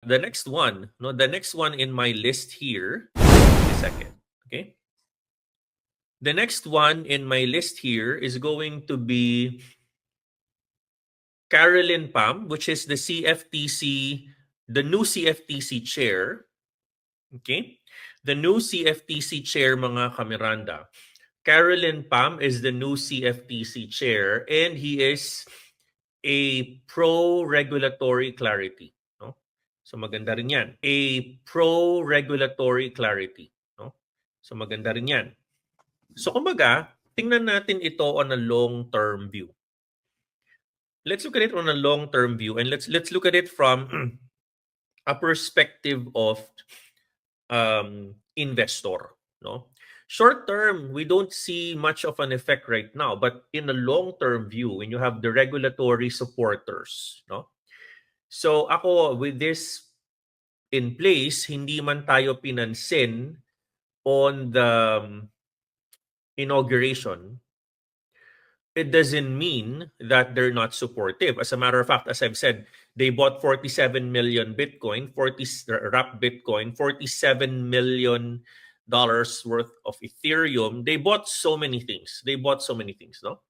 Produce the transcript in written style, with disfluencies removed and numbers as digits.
the next one, no, the next one in my list here, wait a second, okay? The next one in my list here is going to be Caroline Pham, which is the CFTC, the new CFTC chair. Okay? The new CFTC chair, mga kamiranda. Caroline Pham is the new CFTC chair and he is a pro-regulatory clarity. No? So maganda rin yan. A pro-regulatory clarity. No? So maganda rin yan. So kumbaga, tingnan natin ito on a long-term view. Let's look at it on a long-term view and let's look at it from a perspective of investor. No, short term we don't see much of an effect right now, but in a long-term view, when you have the regulatory supporters, no. So ako with this in place, hindi man tayo pinansin on the inauguration, it doesn't mean that they're not supportive. As a matter of fact, as I've said, they bought 47 million Bitcoin, 40 wrapped Bitcoin, $47 million worth of Ethereum. They bought so many things. No?